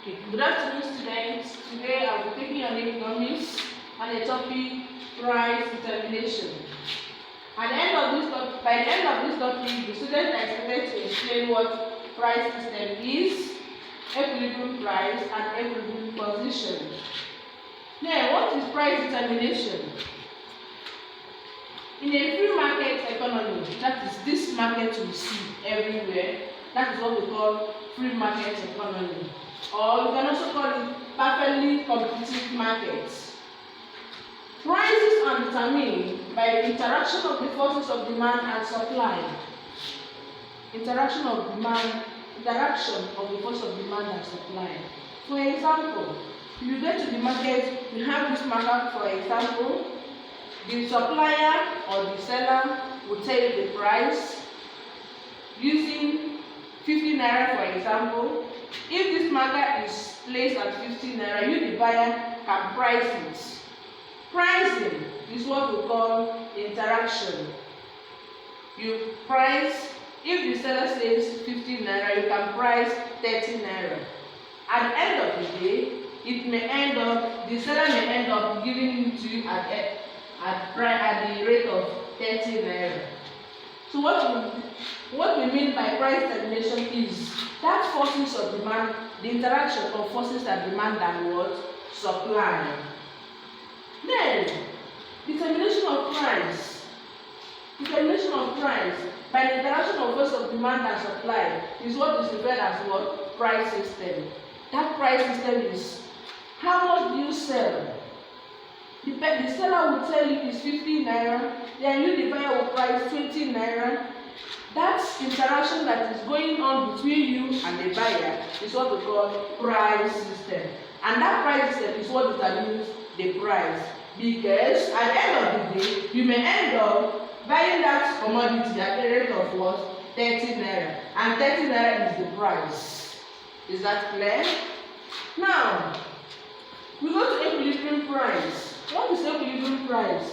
Okay. Good afternoon, students. Today I will be taking on economics and the topic price determination. By the end of this topic, the students are expected to explain what price system is, equilibrium price, and equilibrium position. Now, what is price determination? In a free market economy, that is this market we see everywhere, that is what we call free market economy. Or we can also call it perfectly competitive markets. Prices are determined by the interaction of the forces of demand and supply. Interaction of the force of demand and supply. For example, if you get to the market, you have this marker, for example, the supplier or the seller will tell you the price using 50 naira, for example. If this marker is placed at 50 naira, you, the buyer, can price it. Pricing is what we call interaction. You price, if the seller says 50 naira, you can price 30 naira. At the end of the day, the seller may end up giving it to you at the rate of 30 naira. So what we mean by price determination is that forces of demand, the interaction of forces that demand and what? Supply. Then, determination of price. Determination of price by the interaction of forces of demand and supply is what is referred as what? Price system. That price system is how much do you sell? The seller will tell you it's 50 naira, then you, the buyer, will price 20 naira. That interaction that is going on between you and the buyer is what we call price system. And that price system is what determines the price. Because at the end of the day, you may end up buying that commodity at the rate of what? 30 naira. And 30 naira is the price. Is that clear? Now, we go to equilibrium price. What is equilibrium price?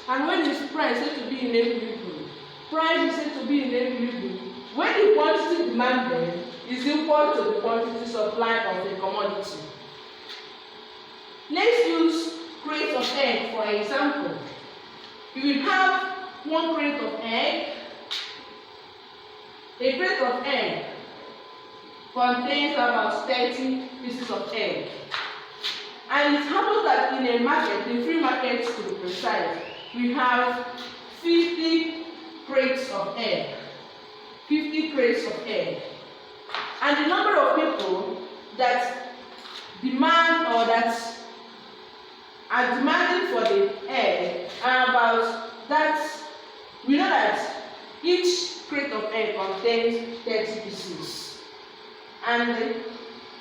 And when is price said to be in equilibrium? Price is said to be in equilibrium when the quantity demanded is equal to the quantity supplied of a commodity. Let's use crate of egg for example. If you have one crate of egg, a crate of egg contains about 30 pieces of egg. And it happens that in a market, in free market to be precise, we have 50 crates of egg. 50 crates of egg. And the number of people that demand or that are demanding for the egg are about that. We know that each crate of egg contains 30 pieces. And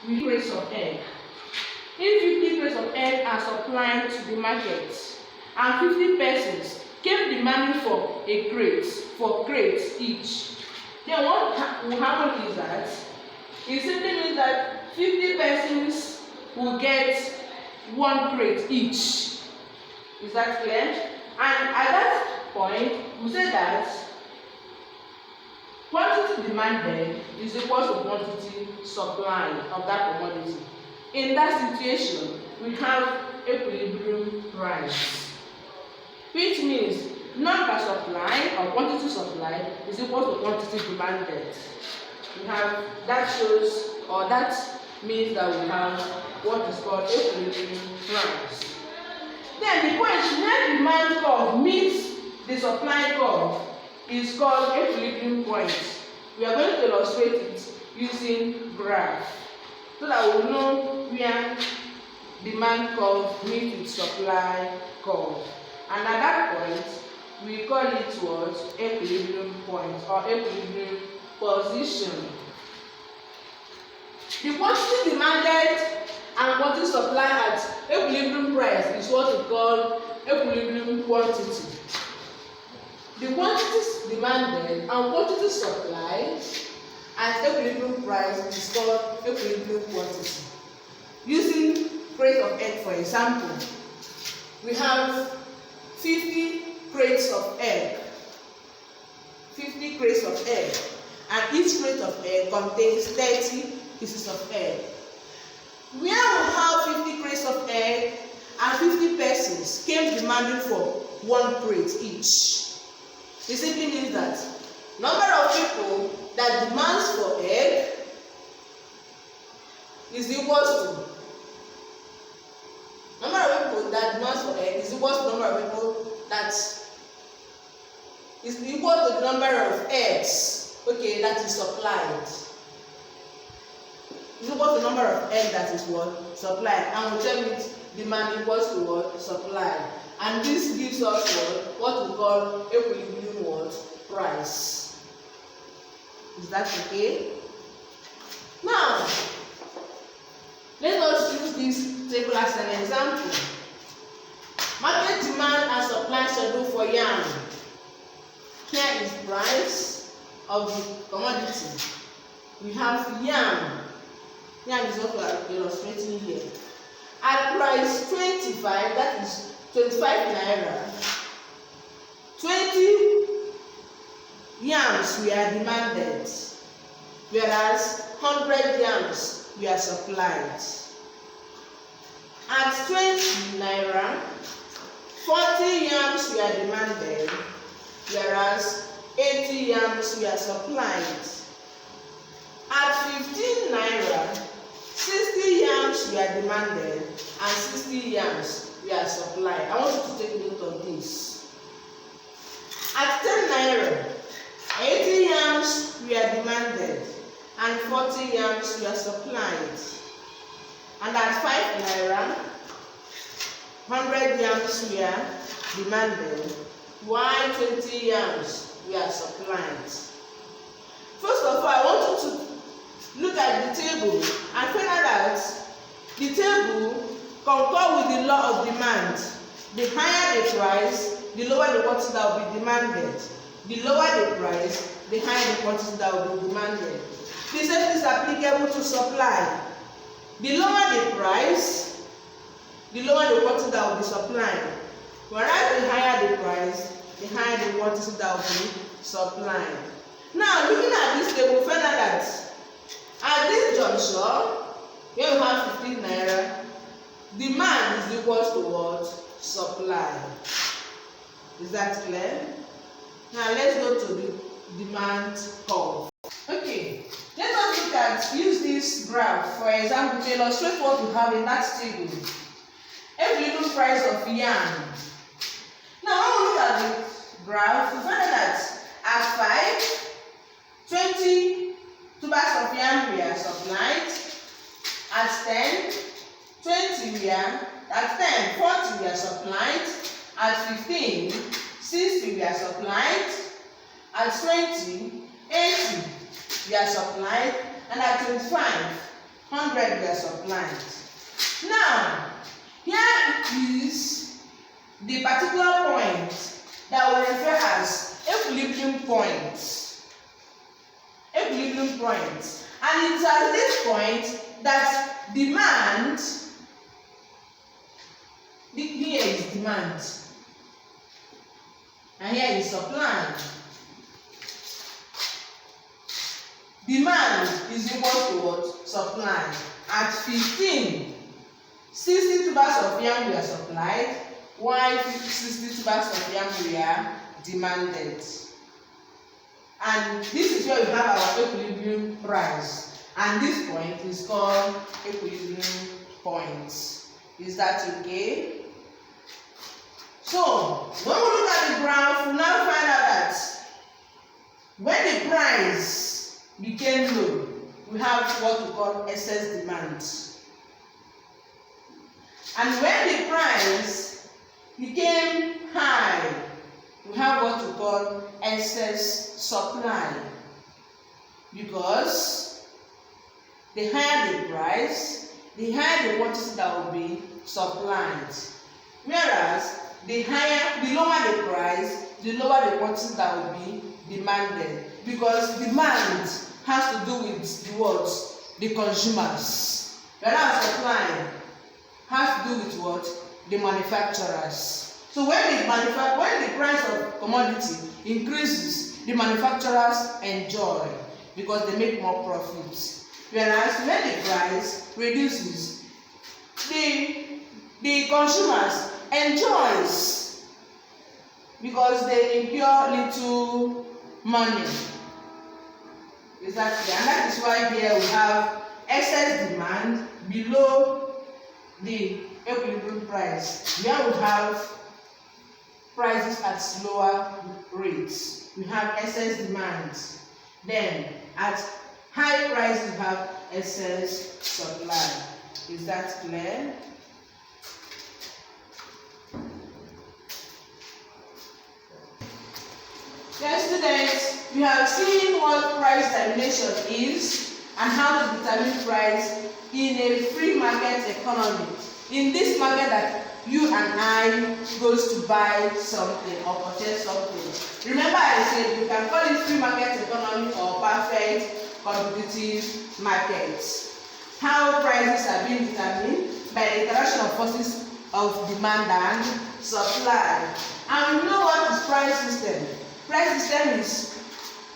we crates of egg. If 50 crates of egg are supplied to the market and 50 persons came demanding for a crate, for crates each, then what will happen is that it simply means that 50 persons will get one crate each. Is that clear? And at that point, we say that quantity demanded is equal to quantity supplied of that commodity. In that situation, we have equilibrium price, which means number supplied or quantity supplied is equal to quantity demanded. We have that shows, or that means that we have what is called equilibrium price. Then the point where demand curve meets the supply curve is called equilibrium point. We are going to illustrate it using graph, so that we will know where demand curve meets its supply curve. And at that point, we call it what? Equilibrium point or equilibrium position. The quantity demanded and quantity supplied at equilibrium price is what we call equilibrium quantity. The quantities demanded and quantity supplied at equilibrium price is called equilibrium quantity. Using crate of egg for example, we have 50 crates of egg. 50 crates of egg. And each crate of egg contains 30 pieces of egg. where we have 50 crates of egg and 50 persons came demanding for 1 crate each. It simply means that number of people that demands for egg is equal to number of people that demands for egg is equal to number of people that is equal to the number of eggs, okay, that is supplied. Is equal to the number of eggs that is what? Supplied. And we check it, demand equals to what? Supply. And this gives us what we call equilibrium what? Price. Is that okay? Now, let us use this table as an example. Market demand and supply schedule for yam. Here is price of the commodity. We have yam. Yam is what we are illustrating here. At price 25, that is 25 naira. 20 yams were demanded, whereas 100 yams were supplied. At 20 naira, 40 yams were demanded, whereas 80 yams were supplied. At 15 naira, 60 yams were demanded and 60 yams were supplied. I want you to take note of this. At 10 naira, 80 yams were demanded and 40 yams were supplied. And at 5 naira, 100 yams were demanded, while 20 yams were supplied. First of all, I want you to look at the table and find out that the table concur with the law of demand. The higher the price, the lower the quantity that will be demanded. The lower the price, the higher the quantity that will be demanded. The same is applicable to supply. The lower the price, the lower the quantity that will be supplied. Whereas the higher the price, the higher the quantity that will be supplied. Now, looking at this table, find out that at this juncture, here we have 15 naira. Demand is equal to what? Supply. Is that clear? Now let's go to the demand curve. Okay, let us look at use this graph for example to illustrate what we have in that table. Equilibrium price of yam. Now when we look at the graph, we find out that at 5, 20 tubers of yam were supplied. At 10, 20 were, at 10, 40 were supplied. At 15, 60 were supplied. At 20, 80 were supplied. And at 25, 100 were supplied. Now, here is the particular point that we refer as equilibrium point. Equilibrium point. And it's at this point that demand, here is demand, and here is supply. Demand is equal to what? Supply. At 15, 60 tubers of yam were supplied, while 60 tubers of yam were demanded. And this is where we have our equilibrium price. And this point is called equilibrium point. Is that okay? So, when we look at the graph, we now find out that when the price became low, we have what we call excess demand. And when the price became high, we have what we call excess supply. Because the higher the price, the higher the quantity that will be supplied. Whereas the lower the price, the lower the quantity that will be demanded. Because demand has to do with the what? The consumers. Whereas supply has to do with what? The manufacturers. So when the price of commodity increases, the manufacturers enjoy because they make more profits. Whereas when the price reduces, the consumers enjoys because they incur little money. Exactly, and that is why here we have excess demand below the equilibrium price. Here we have prices at slower rates. We have excess demand. Then at high price we have excess supply. Is that clear? Yes, students, we have seen what price determination is and how to determine price in a free market economy. In this market that you and I goes to buy something or purchase something. Remember I said you can call it free market economy or perfect competitive market. How prices are being determined by the interaction of forces of demand and supply. And we know what is price system. Price system is,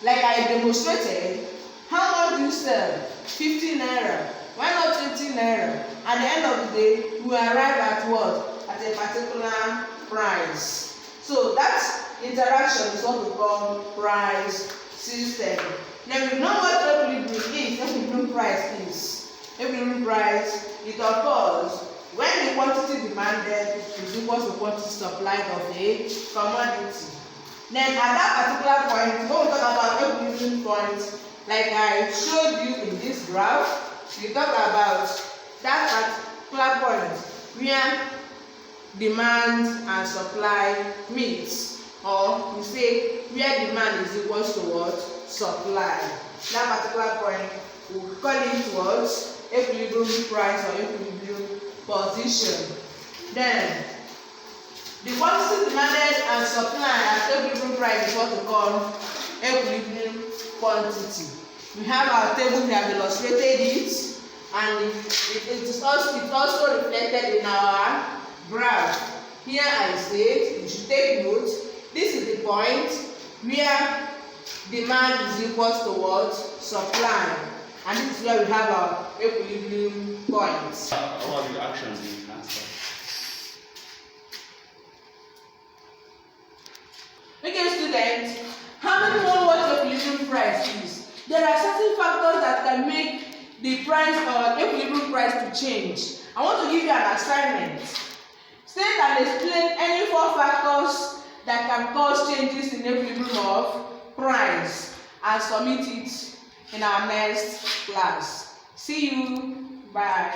like I demonstrated, how much do you sell? 50 naira. Why not 20 naira? At the end of the day, we arrive at what? At a particular price. So that interaction is what we call price system. Now we know what equilibrium is. Equilibrium price is. Equilibrium price, it occurs when the quantity demanded is equal to quantity supplied of a commodity. Then at that particular point, when we talk about equilibrium point, like I showed you in this graph, we talk about that particular point where demand and supply meets, or we say where demand is equal to what? Supply. That particular point, we call it what? Equilibrium price or equilibrium position. Then the quantity demanded and supply at equilibrium price is what we call equilibrium quantity. We have our table, we have illustrated it, and it is also reflected in our graph. Here I said, you should take note, this is the point where demand is equal to what? Supply. And this is where we have our equilibrium point. What are the actions in transfer? Okay, students, how many know what equilibrium price is? There are certain factors that can make the price or equilibrium price to change. I want to give you an assignment. State and explain any 4 factors that can cause changes in equilibrium of price and submit it in our next class. See you. Bye.